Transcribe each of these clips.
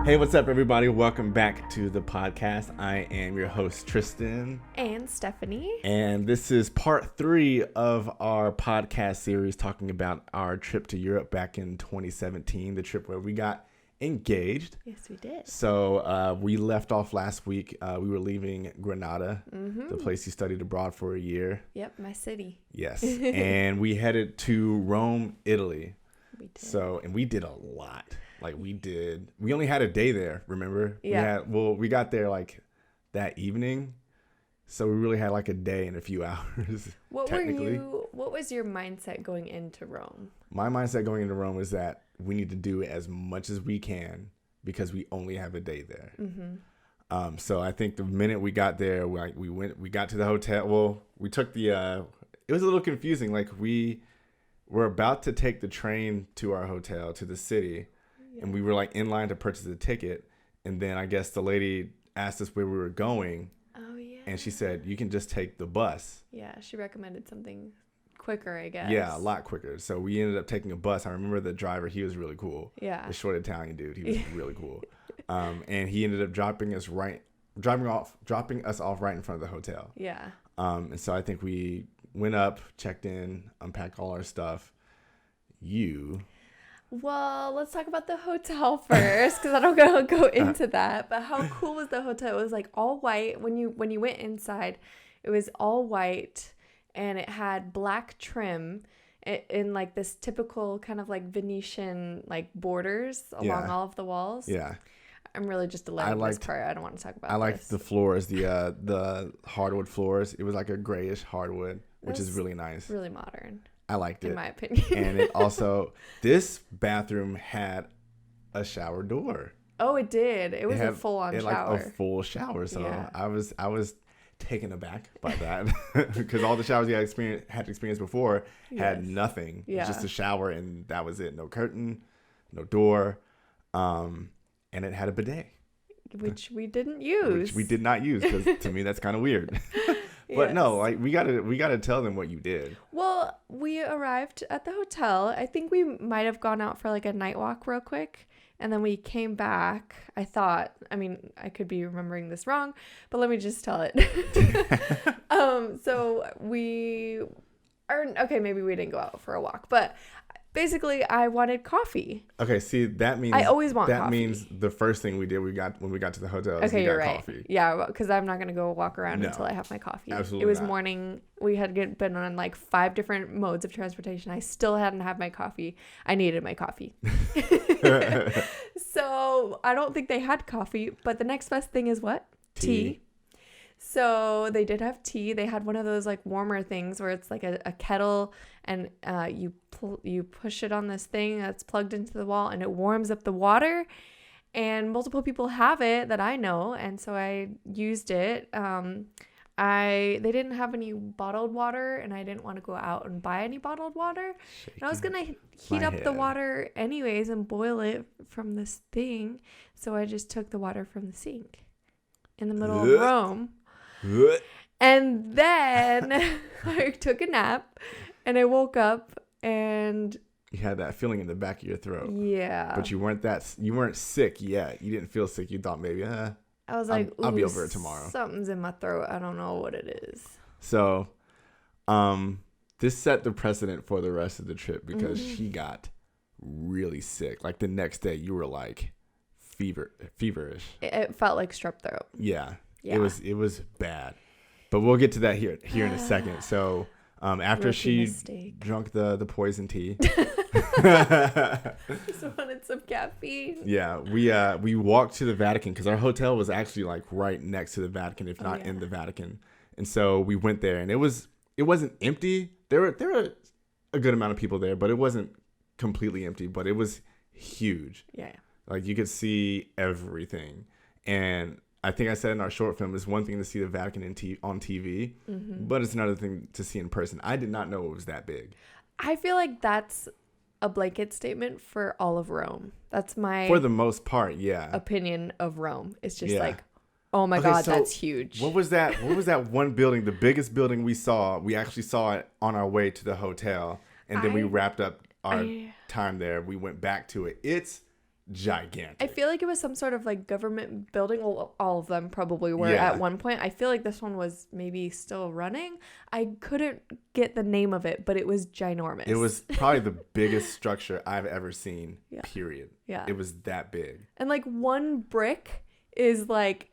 Hey, what's up, everybody? Welcome back to the podcast. I am your host, Tristan. And Stefani. And this is part 3 of our podcast series talking about our trip to Europe back in 2017, the trip where we got engaged. Yes, we did. So we left off last week. We were leaving Granada, the place you studied abroad for a year. Yep, my city. Yes. And we headed to Rome, Italy. We did. And we did a lot. We only had a day there, remember? Yeah. We got there like that evening. So we really had like a day and a few hours. What was your mindset going into Rome? My mindset going into Rome was that we need to do as much as we can because we only have a day there. Mm-hmm. So I think the minute we got there, we got to the hotel. Well, we took it was a little confusing. Like we were about to take the train to our hotel, to the city. And we were like in line to purchase a ticket. And then I guess the lady asked us where we were going. Oh, yeah. And she said, you can just take the bus. Yeah, she recommended something quicker, I guess. Yeah, a lot quicker. So we ended up taking a bus. I remember the driver. He was really cool. Yeah. The short Italian dude. He was really cool. And he ended up dropping us off right in front of the hotel. Yeah. And so I think we went up, checked in, unpacked all our stuff. Well, let's talk about the hotel first, because I don't gonna go into that. But how cool was the hotel? It was like all white. When you went inside, it was all white, and it had black trim in like this typical kind of like Venetian like borders along all of the walls. Yeah. I'm really just delaying this part. I don't want to talk about I liked the floors, the hardwood floors. It was like a grayish hardwood, which is really nice. Really modern. I liked it. In my opinion. And it also, this bathroom had a shower door. Oh, it did. It was a full-on shower. Like a full shower. So yeah. I was taken aback by that because all the showers you had experienced before had nothing. Yeah. Just a shower, and that was it. No curtain, no door, and it had a bidet. Which we didn't use. Which we did not use, because to me that's kind of weird. But yes. No, like we gotta tell them what you did. Well, we arrived at the hotel. I think we might have gone out for like a night walk real quick, and then we came back. I could be remembering this wrong, but let me just tell it. Maybe we didn't go out for a walk, but basically, I wanted coffee. Okay, see, that means I always want that coffee. Means the first thing we did when we got to the hotel is you're right. Coffee. Yeah, because I'm not gonna go walk around until I have my coffee. Absolutely It was not. morning. We had been on like 5 different modes of transportation. I still hadn't had my coffee. I needed my coffee. So I don't think they had coffee. But the next best thing is what? Tea. So they did have tea. They had one of those like warmer things where it's like a kettle, and you push it on this thing that's plugged into the wall, and it warms up the water. And multiple people have it that I know, and so I used it. They didn't have any bottled water, and I didn't want to go out and buy any bottled water. And I was gonna heat up the water anyways and boil it from this thing. So I just took the water from the sink in the middle of Rome. And then I took a nap, and I woke up, and you had that feeling in the back of your throat. Yeah. But you weren't sick yet. You didn't feel sick. You thought maybe, I was like, I'll be over it tomorrow. Something's in my throat. I don't know what it is. So, this set the precedent for the rest of the trip because she got really sick. Like the next day, you were like feverish. It felt like strep throat. Yeah. It was bad, but we'll get to that here in a second. So after she drank the poison tea, just wanted some caffeine. Yeah, we walked to the Vatican because our hotel was actually like right next to the Vatican, if not in the Vatican. And so we went there, and it wasn't empty. There were a good amount of people there, but it wasn't completely empty. But it was huge. Yeah, like you could see everything. And I think I said in our short film, it's one thing to see the Vatican on TV, but it's another thing to see in person. I did not know it was that big. I feel like that's a blanket statement for all of Rome. That's my for the most part, opinion of Rome. It's just like, oh my God, so that's huge. What was that one building, the biggest building we saw? We actually saw it on our way to the hotel, and then we wrapped up our time there. We went back to it. It's gigantic. I feel like it was some sort of like government building. Well, all of them probably were at one point. I feel like this one was maybe still running. I couldn't get the name of it, but it was ginormous. It was probably the biggest structure I've ever seen, period. Yeah. It was that big. And like one brick is like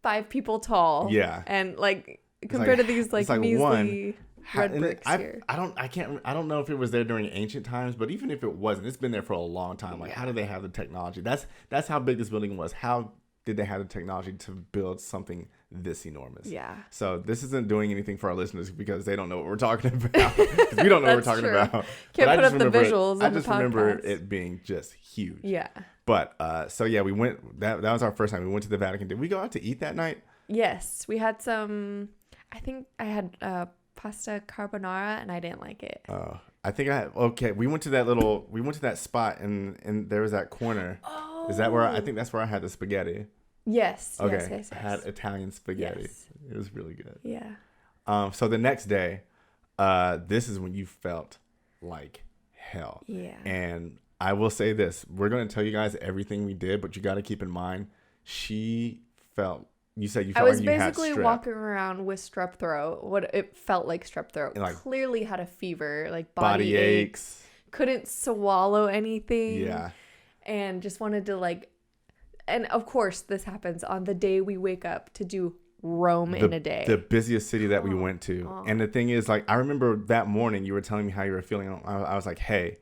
5 people tall. Yeah. And like compared to these like measly red bricks here. I don't know if it was there during ancient times, but even if it wasn't, it's been there for a long time. Like, how do they have the technology? That's how big this building was. How did they have the technology to build something this enormous? Yeah. So this isn't doing anything for our listeners because they don't know what we're talking about. Because we don't know what we're talking about. Can't put up the visuals. I just remember it being just huge. Yeah. But so yeah, we went. That was our first time. We went to the Vatican. Did we go out to eat that night? Yes, we had some. I think I had pasta carbonara, and I didn't like it. Oh, I think I had. Okay, we went to that spot, and there was that corner. Oh. Is that where I think that's where I had the spaghetti? Yes. Okay. Yes. I had Italian spaghetti. Yes. It was really good. Yeah. So the next day, this is when you felt like hell. Yeah. And I will say this: we're going to tell you guys everything we did, but you got to keep in mind, she felt. You said you felt like you had strep. I was basically walking around with strep throat. What it felt like strep throat. And like, clearly had a fever, like body aches. Couldn't swallow anything. Yeah. And just wanted to like, and of course this happens on the day we wake up to do Rome in a day. The busiest city that we went to. And the thing is, like, I remember that morning you were telling me how you were feeling. I was like, hey,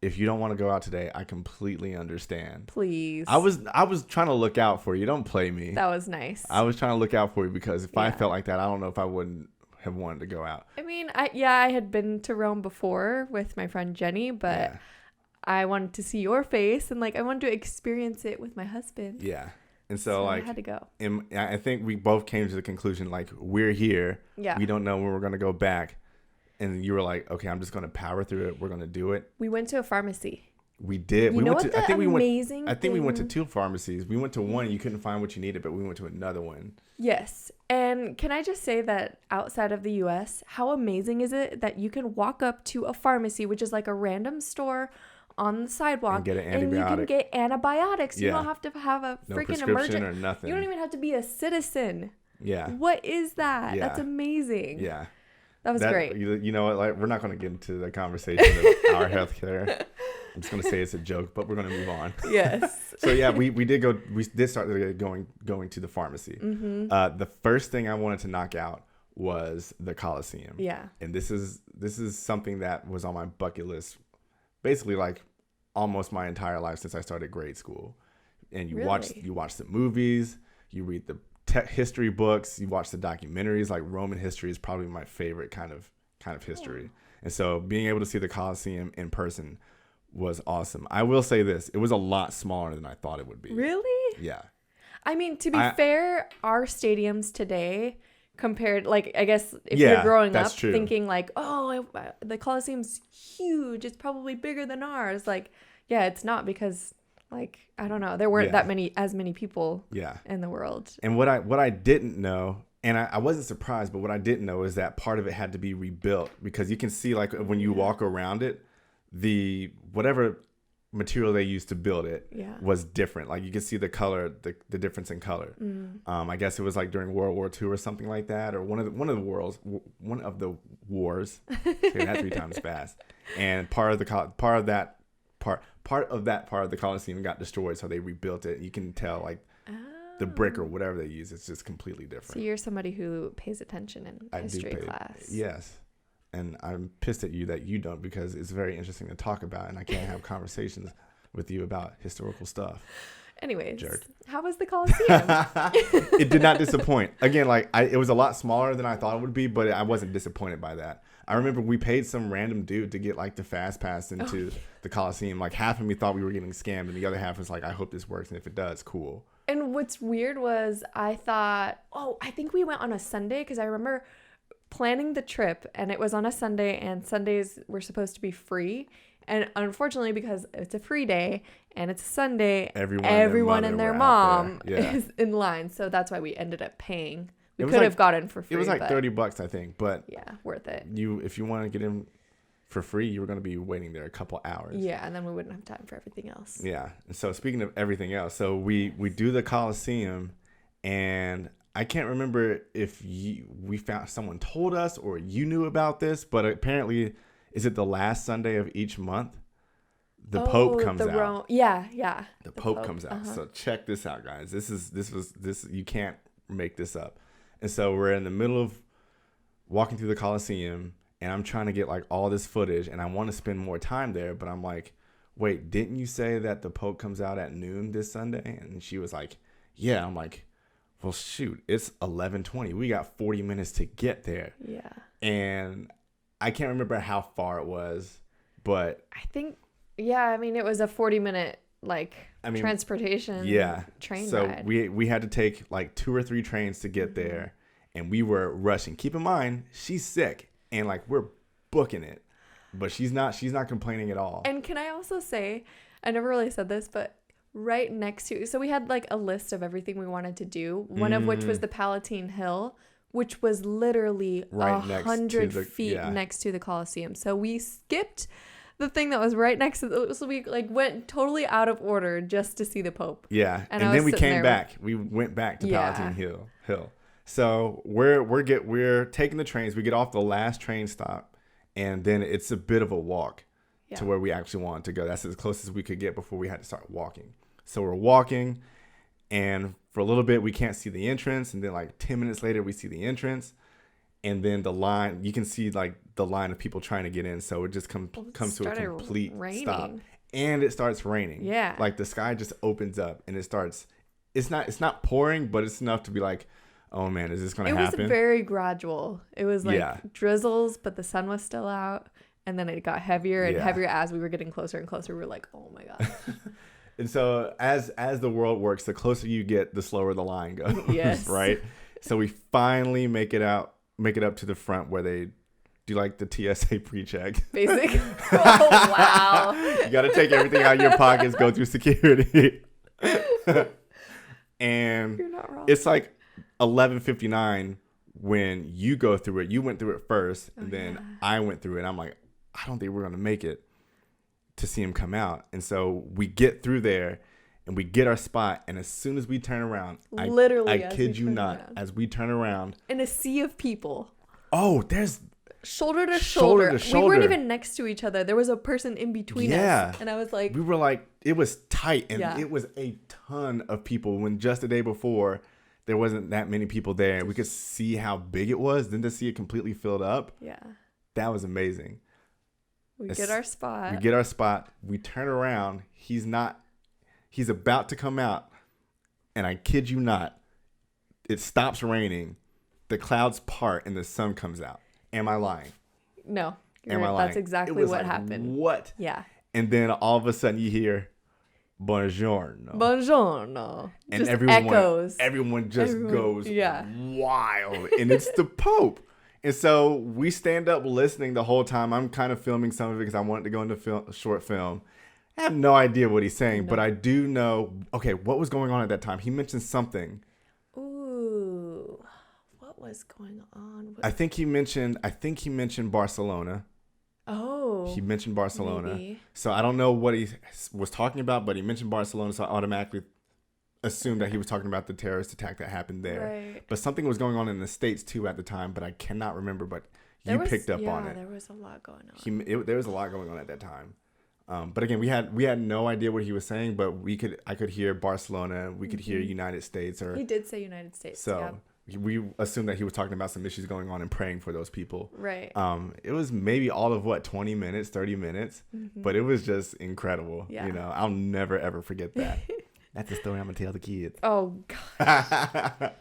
if you don't want to go out today, I completely understand. Please. I was trying to look out for you. Don't play me. That was nice. I was trying to look out for you because if I felt like that, I don't know if I wouldn't have wanted to go out. I mean, I had been to Rome before with my friend Jenny, but I wanted to see your face and like I wanted to experience it with my husband. Yeah. And so like I had to go. I think we both came to the conclusion like we're here. Yeah. We don't know when we're going to go back. And you were like, okay, I'm just going to power through it. We're going to do it. We went to a pharmacy. We did. I think we went to 2 pharmacies. We went to one and you couldn't find what you needed, but we went to another one. Yes. And can I just say that outside of the US, how amazing is it that you can walk up to a pharmacy, which is like a random store on the sidewalk, and get an antibiotic. And you can get antibiotics. You don't have to have a freaking emergency or nothing. You don't even have to be a citizen. Yeah. What is that? Yeah. That's amazing. Yeah. That was great. You know what? Like, we're not going to get into the conversation of our healthcare. I'm just going to say it's a joke, but we're going to move on. Yes. So yeah, we did start going to the pharmacy. Mm-hmm. The first thing I wanted to knock out was the Coliseum. Yeah. And this is something that was on my bucket list, basically like almost my entire life since I started grade school. And you watch the movies, you read the history books, you watch the documentaries. Like Roman history is probably my favorite kind of history. And so being able to see the Colosseum in person was awesome. I will say this, it was a lot smaller than I thought it would be. Really? Yeah. I mean, to be fair, our stadiums today compared, like, I guess if you're growing up thinking like, oh, the Colosseum's huge, it's probably bigger than ours. Like, yeah, it's not because like, I don't know. There weren't as many people in the world. And what I didn't know, and I wasn't surprised, but what I didn't know is that part of it had to be rebuilt because you can see like when you walk around it, the whatever material they used to build it was different. Like you can see the color, the difference in color. I guess it was like during World War II or something like that, or one of the wars. Say that 3 times fast. And part of that part of the Colosseum got destroyed, so they rebuilt it. You can tell like the brick or whatever they use, it's just completely different. So you're somebody who pays attention in history class. Yes. And I'm pissed at you that you don't, because it's very interesting to talk about, and I can't have conversations with you about historical stuff. Anyways, jerk. How was the Colosseum? It did not disappoint. Again, like it was a lot smaller than I thought it would be, but I wasn't disappointed by that. I remember we paid some random dude to get like the fast pass into the Colosseum. Like half of me thought we were getting scammed, and the other half was like, I hope this works, and if it does, cool. And what's weird was I thought, I think we went on a Sunday, because I remember planning the trip and it was on a Sunday, and Sundays were supposed to be free. And unfortunately, because it's a free day and it's a Sunday, everyone and their mom is in line. So that's why we ended up paying. We could have gotten for free. It was like $30, I think, but yeah, worth it. If you want to get in for free, you were going to be waiting there a couple hours. Yeah, and then we wouldn't have time for everything else. Yeah. And so speaking of everything else, so we do the Coliseum, and I can't remember if we found someone told us or you knew about this, but apparently, is it the last Sunday of each month? The Pope comes out. Yeah. The Pope comes out. So check this out, guys. This you can't make this up. And so we're in the middle of walking through the Coliseum, and I'm trying to get like all this footage, and I want to spend more time there, but I'm like, wait, didn't you say that the Pope comes out at noon this Sunday? And she was like, yeah. I'm like, well, shoot, it's 11:20. We got 40 minutes to get there. Yeah. And I can't remember how far it was, but I think, I mean, it was a 40-minute transportation train ride. So we had to take like 2 or 3 trains to get there, and we were rushing. Keep in mind, she's sick. And like we're booking it, but she's not complaining at all. And can I also say, I never really said this, but right next to, so we had like a list of everything we wanted to do. One of which was the Palatine Hill, which was literally 100 feet next to the Coliseum. So we skipped the thing that was right next to the, so we like went totally out of order just to see the Pope. Yeah, and then we came back. We went back to Palatine Hill. So we're taking the trains. We get off the last train stop, and then it's a bit of a walk to where we actually wanted to go. That's as close as we could get before we had to start walking. So we're walking, and for a little bit we can't see the entrance, and then like 10 minutes later we see the entrance, and then the line, you can see like the line of people trying to get in. So it just comes to a complete stop, and it starts raining. Yeah, like the sky just opens up, and it's not pouring, but it's enough to be like, oh man, is this going to happen? It was very gradual. It was like drizzles, but the sun was still out. And then it got heavier and heavier as we were getting closer and closer. We were like, oh my God. And so as the world works, the closer you get, the slower the line goes. Yes. Right? So we finally make it up to the front where they do like the TSA pre-check. Basic. Oh, wow. You got to take everything out of your pockets, go through security. And you're not wrong. It's like 11:59 when you go through it. You went through it first, and then I went through it. I'm like, I don't think we're gonna make it to see him come out. And so we get through there, and we get our spot. And as soon as we turn around, I kid you not, as we turn around, in a sea of people. Oh, there's shoulder to shoulder. We weren't even next to each other. There was a person in between us, and I was like, we were like, it was tight, and it was a ton of people. When just the day before, there wasn't that many people there. We could see how big it was. Then to see it completely filled up, that was amazing. We get our spot. We turn around. He's about to come out, and I kid you not, it stops raining. The clouds part and the sun comes out. Am I lying? No. Am I lying? That's exactly what happened. What? Yeah. And then all of a sudden you hear, Buongiorno. Buongiorno. And just echoes. Everyone goes wild. And it's the Pope. And so we stand up listening the whole time. I'm kind of filming some of it because I wanted to go into short film. I have no idea what he's saying, but I do know, okay, what was going on at that time? He mentioned something. Ooh. What was going on? I think he mentioned Barcelona. Oh. He mentioned Barcelona. Maybe. So I don't know what he was talking about, but he mentioned Barcelona, so I automatically assumed that he was talking about the terrorist attack that happened there. Right. But something was going on in the States too at the time, but I cannot remember, but you picked up on it. Yeah, there was a lot going on. There was a lot going on at that time. But again, we had no idea what he was saying, but I could hear Barcelona, we could hear United States, or he did say United States. So we assumed that he was talking about some issues going on and praying for those people. Right. It was maybe all of 20 minutes, 30 minutes, but it was just incredible. Yeah. You know, I'll never ever forget that. That's the story I'm gonna tell the kids. Oh God.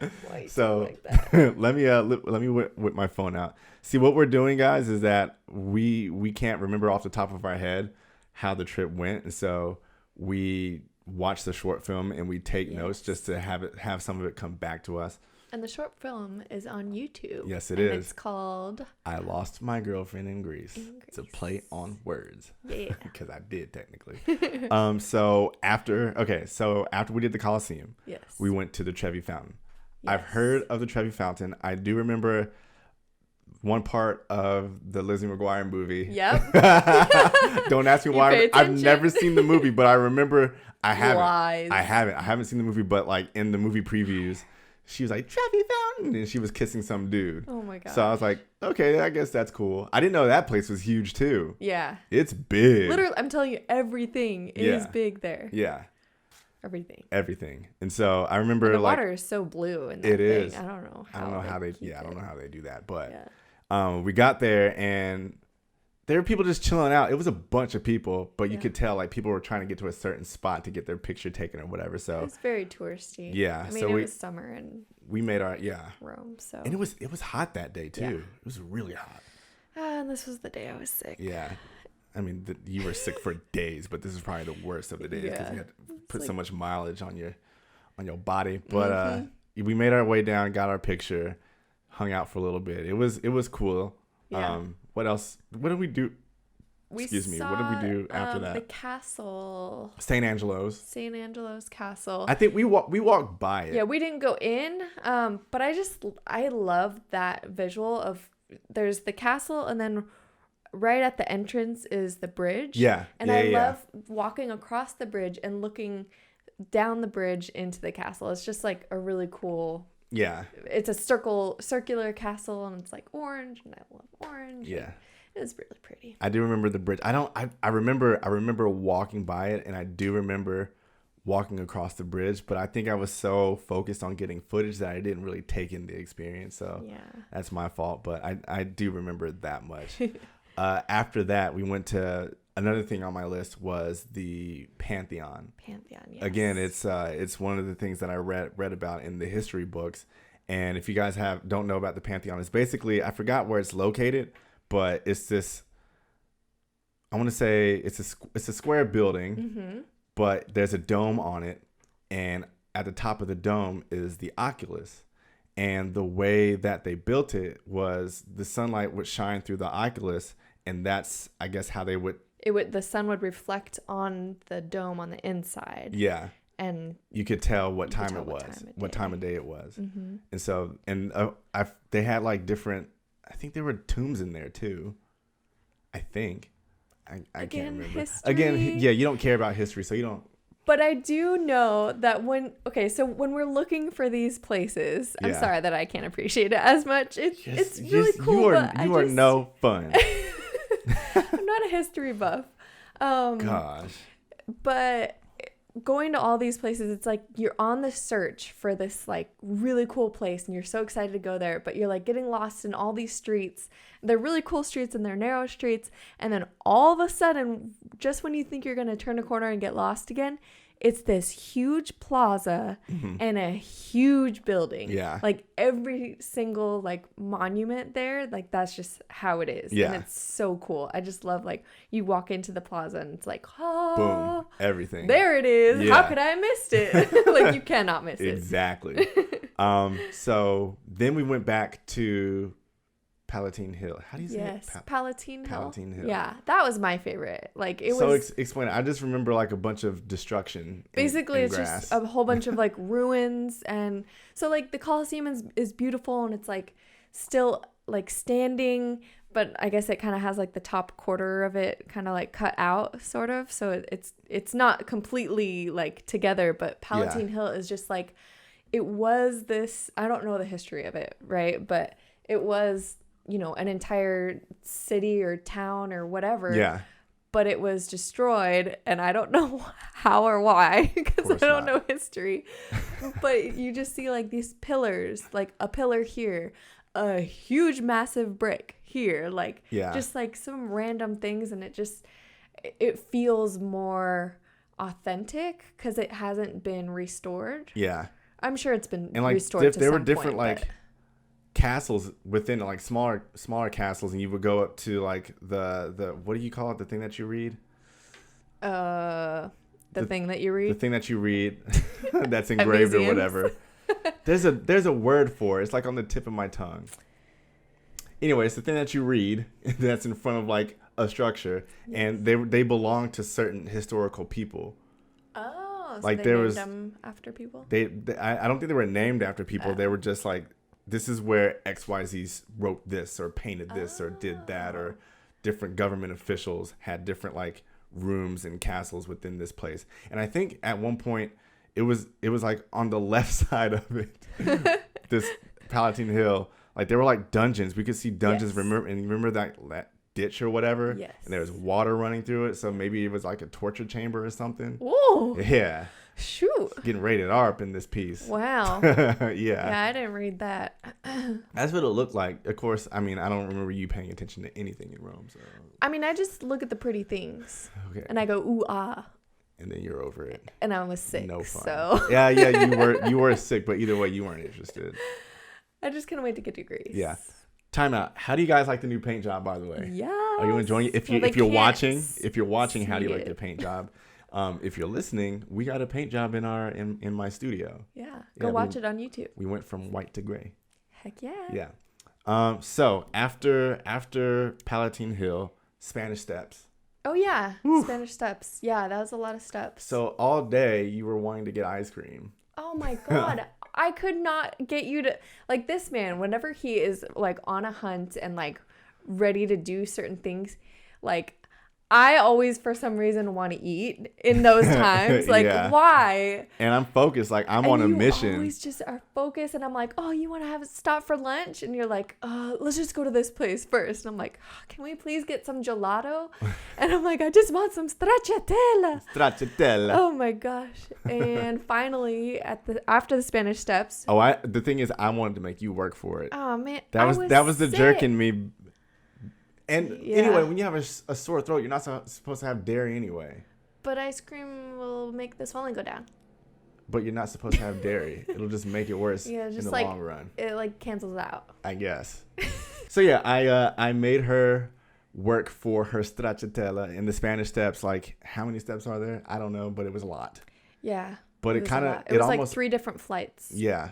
So like let me whip my phone out. See, what we're doing, guys, is that we can't remember off the top of our head how the trip went, and so we watch the short film and we take notes just to have some of it come back to us. And the short film is on YouTube. Yes, it is. It's called I Lost My Girlfriend in Greece. It's a play on words. Yeah. Because I did technically. So after we did the Coliseum, we went to the Trevi Fountain. Yes. I've heard of the Trevi Fountain. I do remember one part of the Lizzie McGuire movie. Yep. Don't ask me why. I've never seen the movie, but I remember I haven't. Lies. I haven't seen the movie, but like in the movie previews, she was like Trevi Fountain, and she was kissing some dude. Oh my god. So I was like, okay, I guess that's cool. I didn't know that place was huge too. Yeah. It's big. Literally, I'm telling you, everything is big there. Yeah. Everything. And so I remember and the like water is so blue in that it thing. is. I don't know how they keep I don't know how they do that, but yeah. we got there and there were people just chilling out. It was a bunch of people, but you could tell like people were trying to get to a certain spot to get their picture taken or whatever. So it's very touristy. Yeah. I mean, it was summer in we made our Rome, so and it was hot that day too. It was really hot. And this was the day I was sick. Yeah. I mean, you were sick for days, but this is probably the worst of the days because you had to put so much mileage on your body. But we made our way down, got our picture, hung out for a little bit. It was cool. Yeah. What else? What did we do? What did we do after that? The castle. St. Angelo's Castle. I think we walked by it. Yeah, we didn't go in. But I love that visual of there's the castle and then right at the entrance is the bridge. Yeah. And I love walking across the bridge and looking down the bridge into the castle. It's just like a really cool. Yeah. It's a circular castle and it's like orange and I love orange. Yeah. It was really pretty. I do remember the bridge. I remember walking by it and I do remember walking across the bridge, but I think I was so focused on getting footage that I didn't really take in the experience. So that's my fault, but I do remember it that much. After that, we went to another thing on my list was the Pantheon. Yes. Again, it's one of the things that I read about in the history books. And if you guys don't know about the Pantheon, it's basically, I forgot where it's located, but it's this, I want to say it's a square building, but there's a dome on it. And at the top of the dome is the oculus. And the way that they built it was the sunlight would shine through the oculus. And that's, I guess, how the sun would reflect on the dome on the inside. Yeah. And you could tell what time it was, what time of day it was. Mm-hmm. And so, they had like different, I think there were tombs in there too. I think. I can't remember. History. Again, yeah, you don't care about history, so you don't. But I do know that when we're looking for these places, I'm sorry that I can't appreciate it as much. It's really cool. You are no fun. I'm not a history buff. Gosh. But going to all these places, it's like you're on the search for this like really cool place and you're so excited to go there, but you're like getting lost in all these streets. They're really cool streets and they're narrow streets. And then all of a sudden, just when you think you're going to turn a corner and get lost again, it's this huge plaza and a huge building. Yeah. Like every single like monument there, like that's just how it is. Yeah. And it's so cool. I just love like you walk into the plaza and it's like, boom, everything. There it is. Yeah. How could I have missed it? Like you cannot miss it. Exactly. So then we went back to Palatine Hill. How do you say it? Palatine Hill. Palatine Hill. Yeah, that was my favorite. Like it was. So explain it. I just remember like a bunch of destruction. Basically, it's grass. just a whole bunch of like ruins, and so like the Colosseum is beautiful, and it's like still like standing, but I guess it kind of has like the top quarter of it kind of like cut out, sort of. So it's not completely like together, but Palatine Hill is just like it was this. I don't know the history of it, right? But it was. An entire city or town or whatever. Yeah. But it was destroyed, and I don't know how or why because I don't know history. But you just see like these pillars, like a pillar here, a huge massive brick here, like just like some random things, and it feels more authentic because it hasn't been restored. Yeah. I'm sure it's been restored to some point. There were different castles within like smaller castles, and you would go up to like the what do you call it, the thing that you read, the thing that you read that's engraved or whatever. there's a word for it. It's like on the tip of my tongue. Anyway, it's the thing that you read that's in front of like a structure, and they belong to certain historical people. So like they named them after people. I don't think they were named after people. They were just like this is where XYZ wrote this or painted this or did that, or different government officials had different like rooms and castles within this place. And I think at one point it was like on the left side of it, this Palatine Hill, like there were like dungeons. We could see dungeons. Yes. Remember that ditch or whatever? Yes. And there was water running through it. So maybe it was like a torture chamber or something. Whoa. Yeah. Shoot. Getting rated R up in this piece. Wow. Yeah. Yeah, I didn't read that. That's what it looked like. Of course, I mean, I don't remember you paying attention to anything in Rome. So. I mean, I just look at the pretty things. Okay. And I go, ooh, ah. And then you're over it. And I was sick. No fun. So. Yeah, you were sick, but either way, you weren't interested. I just couldn't wait to get to Greece. Yeah. Time out. How do you guys like the new paint job, by the way? Yeah. Are you enjoying it? If you're watching, how do you like the paint job? If you're listening, we got a paint job in my studio. Yeah. Go watch it on YouTube. We went from white to gray. Heck yeah. Yeah. So after Palatine Hill, Spanish Steps. Oh yeah. Whew. Spanish Steps. Yeah, that was a lot of steps. So all day you were wanting to get ice cream. Oh my God. I could not get you to, like, this man, whenever he is like on a hunt and like ready to do certain things, like I always for some reason want to eat in those times. Like, Yeah. why? And I'm focused, like I'm And on a you mission. always just are focused, and I'm like, oh, you want to have a stop for lunch? And you're like, let's just go to this place first. And I'm like, can we please get some gelato? And I'm like, I just want some stracciatella. Stracciatella. Oh my gosh. And finally, after the Spanish Steps. Oh, the thing is, I wanted to make you work for it. Oh man, That was the sick. jerk in me. And Yeah. anyway, when you have a sore throat, you're not supposed to have dairy anyway. But ice cream will make the swelling go down. But you're not supposed to have dairy. It'll just make it worse Yeah, just in the like long run, it like cancels out. I guess. So yeah, I made her work for her stracciatella in the Spanish Steps. Like, how many steps are there? I don't know, but it was a lot. Yeah. But it was kind a of lot. It was almost like 3 different flights. yeah.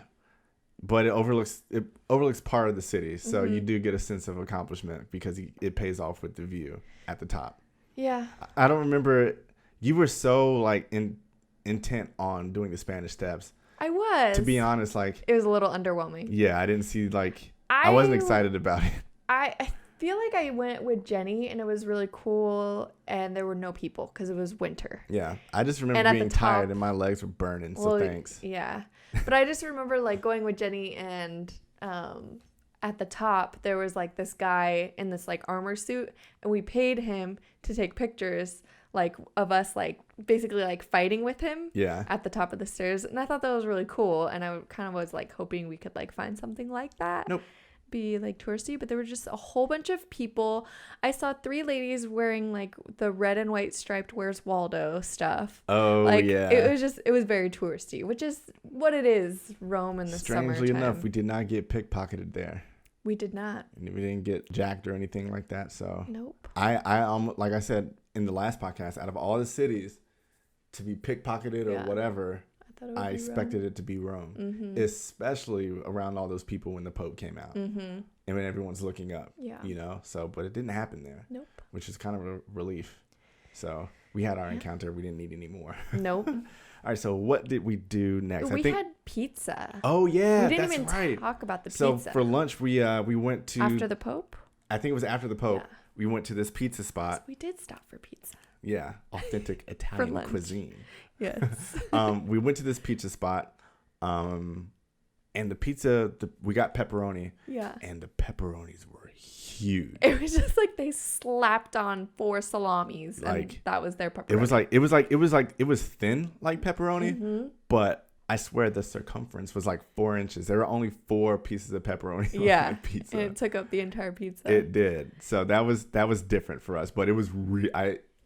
But it overlooks part of the city, so Mm-hmm. you do get a sense of accomplishment because it pays off with the view at the top. Yeah. I don't remember. You were so like intent on doing the Spanish Steps. I was. To be honest, like It was a little underwhelming. yeah, I didn't see like I wasn't excited about it. I feel like I went with Jenny and it was really cool and there were no people because it was winter. Yeah, I just remember And at the being tired top- and my legs were burning. So Well, thanks. Yeah. But I just remember like going with Jenny and at the top there was like this guy in this like armor suit and we paid him to take pictures like of us like basically like fighting with him Yeah. at the top of the stairs, and I thought that was really cool, and I kind of was like hoping we could like find something like that. Nope. Be like touristy, but there were just a whole bunch of people. I saw 3 ladies wearing like the red and white striped Where's Waldo stuff. Oh Like yeah. it was very touristy, which is what it is, Rome in the Strangely summertime. enough, we did not get pickpocketed there. We did not. And we didn't get jacked or anything like that. So Nope. I like I said in the last podcast, out of all the cities to be pickpocketed or Yeah. whatever, thought it would I be expected it to be Rome, Mm-hmm. especially around all those people when the Pope came out Mm-hmm. and when everyone's looking up, Yeah. you know. So, but it didn't happen there, Nope. which is kind of a relief. So we had our encounter. We didn't need any more. Nope. All right. So what did we do next? We had pizza. Oh yeah, We didn't that's even right. talk about the So pizza. for lunch, we went to After the Pope? I think it was after the Pope. Yeah. We went to this pizza spot. We did stop for pizza. Yeah, authentic Italian lunch. cuisine. Yes. We went to this pizza spot, and the pizza we got pepperoni, Yeah. and the pepperonis were huge. It was just like they slapped on 4 salamis, Like, and that was their pepperoni. It was thin like pepperoni, Mm-hmm. but I swear the circumference was like 4 inches. There were only 4 pieces of pepperoni on Yeah, the pizza. and it took up the entire pizza. It did. So that was different for us, but it was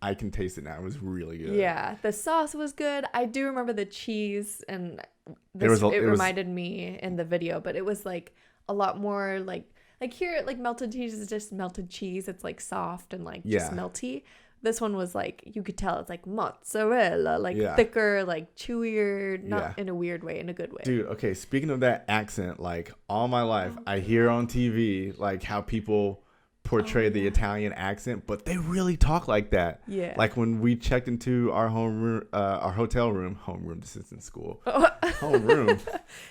I can taste it now. It was really good. Yeah, the sauce was good. I do remember the cheese, and It reminded me in the video, but it was like a lot more like here, like melted cheese is just melted cheese. It's like soft and like just Yeah. melty. This one was like, you could tell it's like mozzarella, like Yeah. thicker, like chewier, not Yeah. in a weird way, in a good way. Dude, okay, speaking of that accent, like all my life I hear on TV like how people portray the Italian accent, but they really talk like that. Yeah. Like when we checked into our hotel room, this isn't school. Homeroom.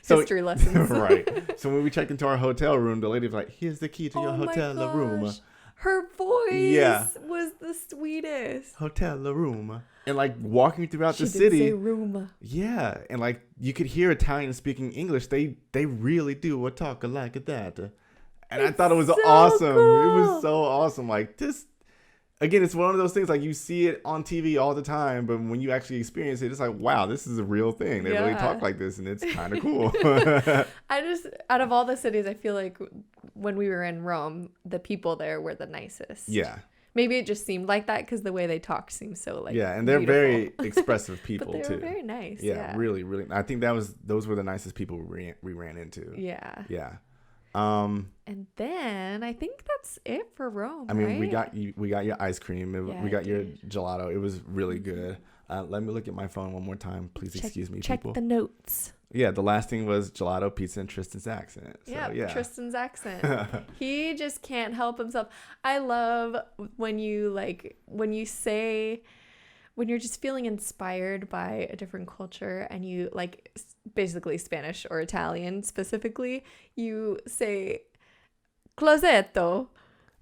History lessons. Right. So when we checked into our hotel room, the lady was like, "Here's the key to your hotel room." Her voice was the sweetest. Hotel room. And like walking throughout the She city. did say room. Yeah, and like you could hear Italians speaking English. They really do talk like that. And I thought it was so awesome. cool. It was so awesome. Like this, again, it's one of those things like you see it on TV all the time, but when you actually experience it, it's like, wow, this is a real thing. They really talk like this, and it's kind of cool. Out of all the cities, I feel like when we were in Rome, the people there were the nicest. Yeah. Maybe it just seemed like that because the way they talk seems so like and they're beautiful. very expressive people but they too. were very nice. Yeah, really, really. I think those were the nicest people we ran into. Yeah. Yeah. And then I think that's it for Rome. I mean, right? we got your ice cream. We got your did. gelato. It was really good. Let me look at my phone one more time. Please excuse me, people. Check the notes. Yeah, the last thing was gelato, pizza, and Tristan's accent. So, yeah, Tristan's accent. He just can't help himself. I love when you're just feeling inspired by a different culture and you like basically Spanish or Italian specifically, you say closetto.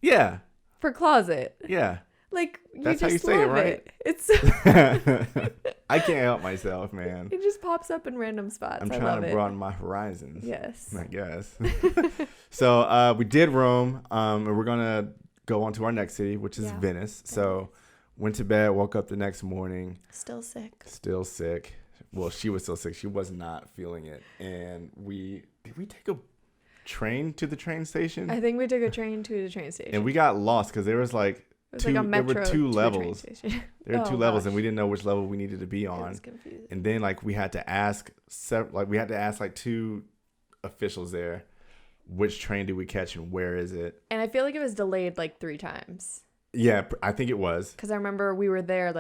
Yeah. For closet. Yeah. Like that's you how you just say it, love right? It's I can't help myself, man. it just pops up in random spots. I'm I trying love to it. broaden my horizons. Yes. I guess. So we did Rome, and we're gonna go on to our next city, which is Venice. So went to bed, woke up the next morning. Still sick. Well, she was still sick. She was not feeling it. And did we take a train to the train station? I think we took a train to the train station. And we got lost because there was like there were two levels. There were two levels, and we didn't know which level we needed to be on. It was confusing. And then like we had to ask like two officials there, which train did we catch and where is it? And I feel like it was delayed like 3 times. Yeah, I think it was. Because I remember we were there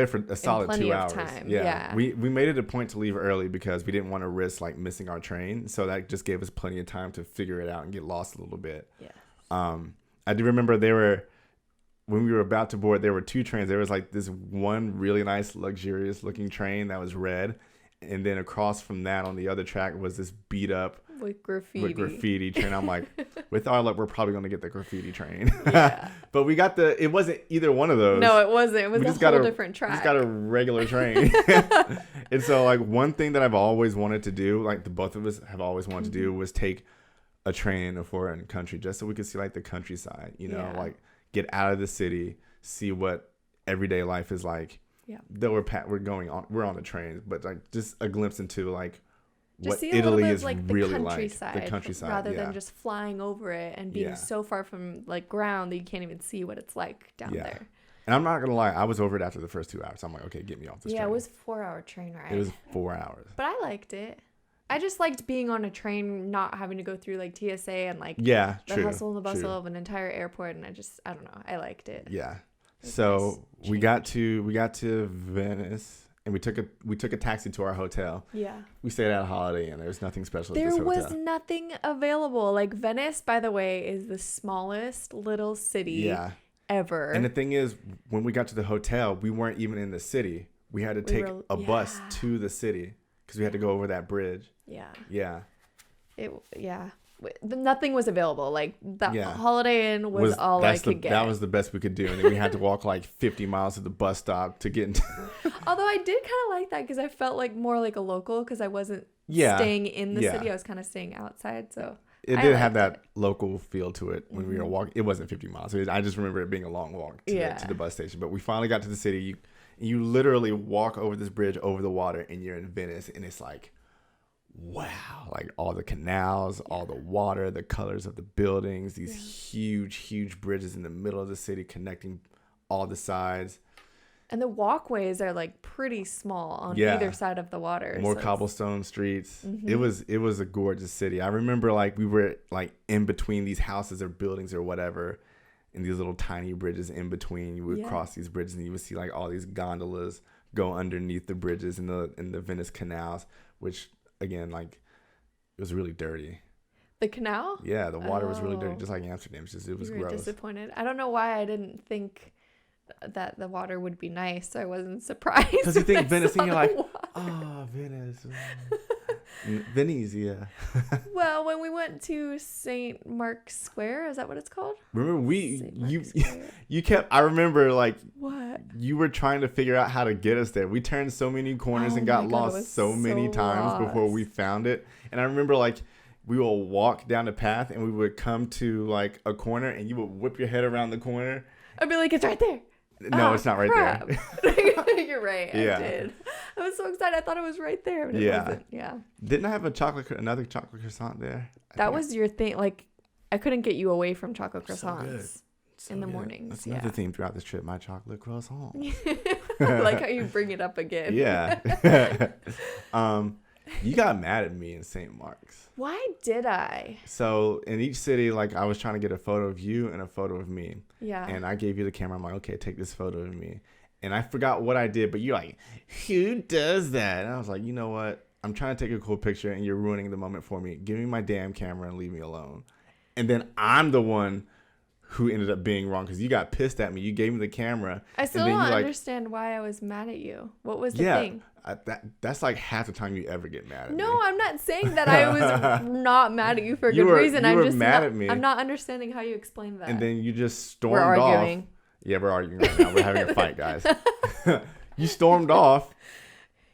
for a solid 2 hours. Time. Yeah. We made it a point to leave early because we didn't want to risk like missing our train. So that just gave us plenty of time to figure it out and get lost a little bit. Yeah. I do remember when we were about to board, there were 2 trains. There was like this one really nice, luxurious looking train that was red. And then across from that on the other track was this beat up with graffiti train. I'm like, with our luck, we're probably going to get the graffiti train. Yeah. But we got it wasn't either one of those. No, it wasn't. It was a whole different track. We just got a regular train. And so like one thing that I've always wanted to do, like the both of us have always wanted to do, was take a train in a foreign country just so we could see like the countryside, like get out of the city, see what everyday life is like. Yeah. Though we're on the trains, but like just a glimpse into like what Italy is like really like. The countryside. Rather than just flying over it and being so far from like ground that you can't even see what it's like down there. And I'm not gonna lie, I was over it after the first 2 hours. I'm like, okay, get me off this train. Yeah, it was a 4-hour train ride. It was 4 hours. But I liked it. I just liked being on a train, not having to go through like TSA and like the hustle and the bustle of an entire airport. And I don't know, I liked it. Yeah. So nice. we got to Venice and we took a taxi to our hotel. Yeah. We stayed at a Holiday Inn. There was nothing special at this hotel. There was nothing available. Like Venice, by the way, is the smallest little city ever. And the thing is, when we got to the hotel, we weren't even in the city. We had to take a bus to the city because we had to go over that bridge. Yeah. Yeah. Nothing was available. Like the Holiday Inn was all I could get. That was the best we could do, and then we had to walk like 50 miles to the bus stop to get into. Although I did kind of like that because I felt like more like a local because I wasn't staying in the city. I was kind of staying outside, so it did have that local feel to it when we were walking. It wasn't 50 miles. I just remember it being a long walk to the bus station. But we finally got to the city. You literally walk over this bridge over the water, and you're in Venice, and it's like. Wow, like all the canals, all the water, the colors of the buildings, these huge bridges in the middle of the city connecting all the sides. And the walkways are like pretty small on either side of the water. More cobblestone streets. Mm-hmm. It was a gorgeous city. I remember like we were like in between these houses or buildings or whatever, and these little tiny bridges in between. You would cross these bridges and you would see like all these gondolas go underneath the bridges in the Venice canals, which again, like, it was really dirty. The canal? Yeah, the water was really dirty, just like Amsterdam. It was you were gross. Disappointed. I don't know why I didn't think that the water would be nice. So I wasn't surprised. Because you think Venice and you're like, oh, Venice. Venice, yeah. Well, when we went to St. Mark's Square, is that what it's called? Remember you kept, I remember like, what? You were trying to figure out how to get us there. We turned so many corners and got lost so many times before we found it. And I remember like, we will walk down the path and we would come to like a corner and you would whip your head around the corner. I'd be like, it's right there. No, it's not right there. You're right. Yeah. I did. I was so excited. I thought it was right there, but it wasn't. Yeah. Didn't I have another chocolate croissant there? That was your thing. Like, I couldn't get you away from chocolate croissants in the good. mornings. That's another theme throughout this trip. My chocolate croissant. I like how you bring it up again. Yeah. You got mad at me in St. Mark's. Why did I? So in each city, like I was trying to get a photo of you and a photo of me. Yeah. And I gave you the camera. I'm like, okay, take this photo of me. And I forgot what I did, but you're like, who does that? And I was like, you know what? I'm trying to take a cool picture and you're ruining the moment for me. Give me my damn camera and leave me alone. And then I'm the one who ended up being wrong because you got pissed at me. You gave me the camera. I still don't understand why I was mad at you. What was the thing? That's like half the time you ever get mad at me. No, I'm not saying that I was not mad at you for a good reason. You were mad at me. I'm not understanding how you explain that. And then you just stormed off. We're arguing. Yeah, we're arguing right now. We're having a fight, guys. You stormed off.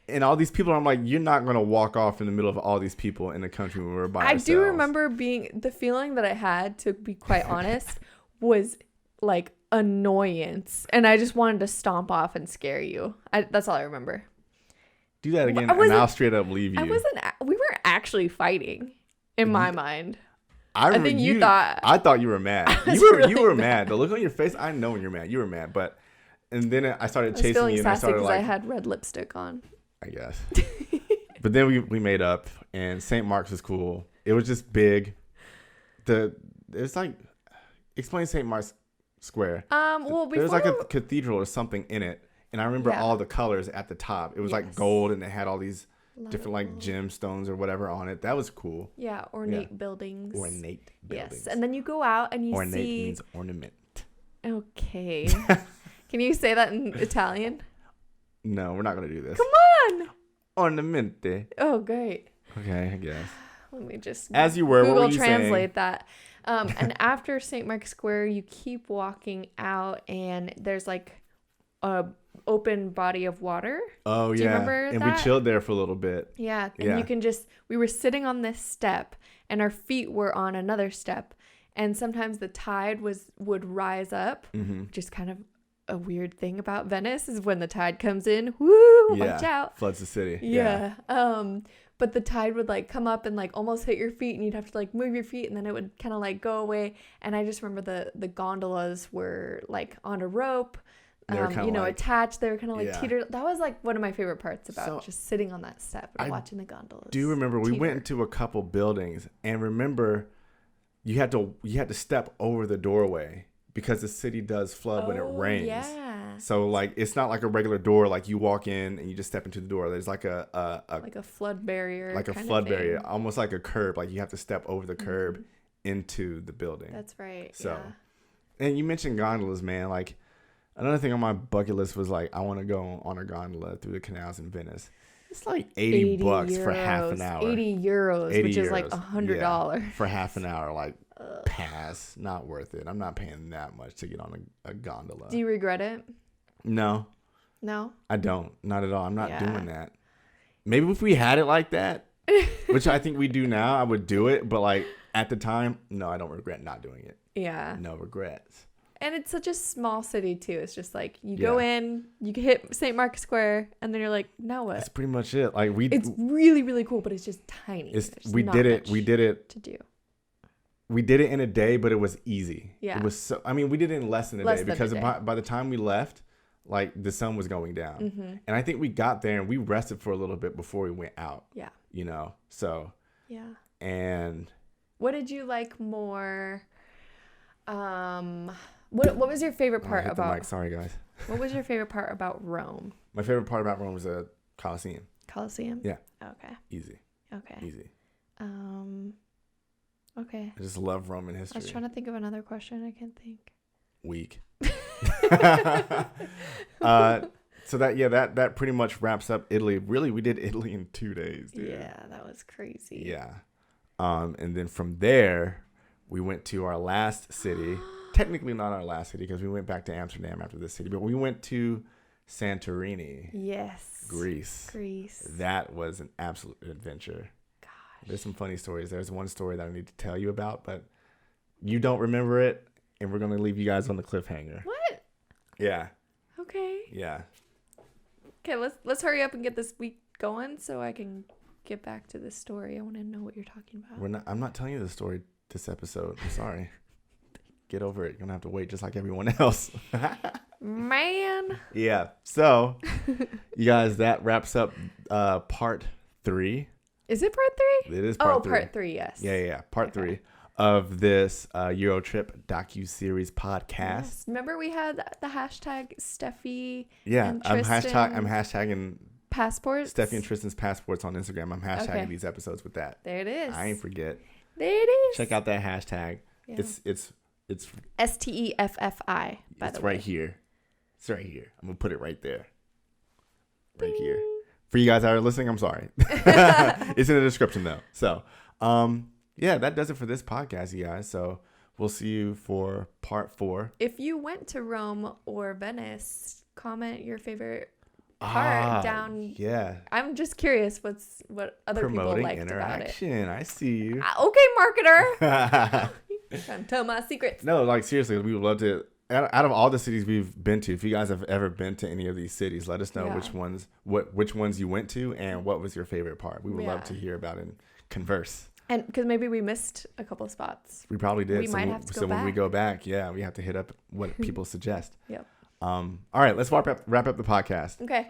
And all these people, I'm like, you're not going to walk off in the middle of all these people in a country where we're by ourselves. I do remember the feeling that I had, to be quite honest, was like annoyance. And I just wanted to stomp off and scare you. That's all I remember. Do that again and I'll straight up leave you. We weren't actually fighting in my mind. I think you thought. I thought you were mad. You were mad. The look on your face, I know when you're mad. You were mad. And then I started chasing you and I started like. I had red lipstick on. I guess. But then we made up and St. Mark's was cool. It was just big. It's like, explain St. Mark's Square. Well, there was like a cathedral or something in it. And I remember all the colors at the top. It was like gold and it had all these different like gemstones or whatever on it. That was cool. Yeah, ornate buildings. Ornate buildings. Yes, and then you go out and you ornate see. Ornate means ornament. Okay. Can you say that in Italian? No, we're not going to do this. Come on. Ornamente. Oh, great. Okay, I guess. Let me just as you were, Google what were you translate saying? that. And after St. Mark's Square, you keep walking out and there's like a open body of water. Oh, yeah. Do you remember and that? we chilled there for a little bit. Yeah. And you can we were sitting on this step and our feet were on another step. And sometimes the tide would rise up, which is kind of a weird thing about Venice is when the tide comes in. Woo! Watch out. Floods the city. Yeah. But the tide would like come up and like almost hit your feet and you'd have to like move your feet and then it would kind of like go away. And I just remember the gondolas were like on a rope. Attached. They were kind of like teeter. That was like one of my favorite parts about just sitting on that step and watching the gondolas. Do you remember we went into a couple buildings and remember you had to step over the doorway because the city does flood when it rains. Yeah. So like it's not like a regular door like you walk in and you just step into the door. There's like a flood barrier. Like a flood barrier, almost like a curb. Like you have to step over the curb into the building. That's right. So, and you mentioned gondolas, man. Like. Another thing on my bucket list was like I want to go on a gondola through the canals in Venice. It's like $80 for half an hour. €80, which is like $100 for half an hour. Like pass, not worth it. I'm not paying that much to get on a gondola. Do you regret it? No. No? I don't. Not at all. I'm not doing that. Maybe if we had it like that, which I think we do now, I would do it. But like at the time, no, I don't regret not doing it. Yeah. No regrets. And it's such a small city, too. It's just like you go in, you hit St. Mark's Square, and then you're like, now what? That's pretty much it. Like it's really, really cool, but it's just tiny. We did it to do. We did it in a day, but it was easy. Yeah. It was so. I mean, we did it in less than a day because by the time we left, like the sun was going down, and I think we got there and we rested for a little bit before we went out. Yeah. You know. So. Yeah. And. What did you like more? What was your favorite part about? Sorry, guys. What was your favorite part about Rome? My favorite part about Rome was the Colosseum. Colosseum? Yeah. Okay. Easy. Okay. Easy. Okay. I just love Roman I history. was trying to think of another question. I can't think. Weak. So that pretty much wraps up Italy. Really, we did Italy in 2 days, dude. Yeah, that was crazy. Yeah. And then from there, we went to our last city. Technically not our last city because we went back to Amsterdam after this city, but we went to Santorini. Yes. Greece. That was an absolute adventure. Gosh. There's some funny stories. There's one story that I need to tell you about, but you don't remember it, and we're going to leave you guys on the cliffhanger. What? Yeah. Okay. Yeah. Okay, let's hurry up and get this week going so I can get back to this story. I want to know what you're talking about. I'm not telling you the story this episode. I'm sorry. Get over it. You're going to have to wait just like everyone else. Man. Yeah. So, you guys, that wraps up part 3. Is it part 3? It is part 3. Oh, part 3, yes. Yeah. Part 3 of this EuroTrip docu-series podcast. Yes. Remember we had the hashtag Steffi and Tristan I'm hashtagging passports? Steffi and Tristan's passports on Instagram. I'm hashtagging these episodes with that. There it is. I ain't forget. There it is. Check out that hashtag. Yeah. It's STEFFI, by the way. It's right here. It's right here. I'm going to put it right there. Right here. For you guys that are listening, I'm sorry. It's in the description, though. So, yeah, that does it for this podcast, you guys. So, we'll see you for part 4. If you went to Rome or Venice, comment your favorite part down. Yeah. I'm just curious what other Promoting people liked interaction. about it. I see you. Okay, marketer. Trying to tell my secrets. No, like seriously, we would love to. Out of all the cities we've been to, if you guys have ever been to any of these cities, let us know which ones you went to and what was your favorite part. We would love to hear about it and converse. And because maybe we missed a couple of spots. We probably did. We might have to go back. So when we go back, we have to hit up what people suggest. Yep. All right, let's wrap up the podcast. Okay.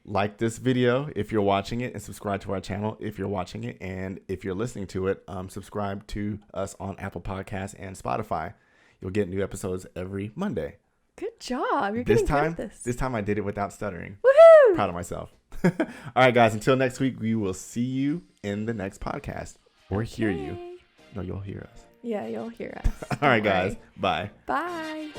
Like this video if you're watching it, and subscribe to our channel if you're watching it, and if you're listening to it, subscribe to us on Apple Podcasts and Spotify. You'll get new episodes every Monday. Good job. You're getting good at this. This time I did it without stuttering. Woohoo! Proud of myself. All right, guys. Until next week, we will see you in the next podcast. Or hear you. No, you'll hear us. Yeah, you'll hear us. All right, guys. Bye. Bye.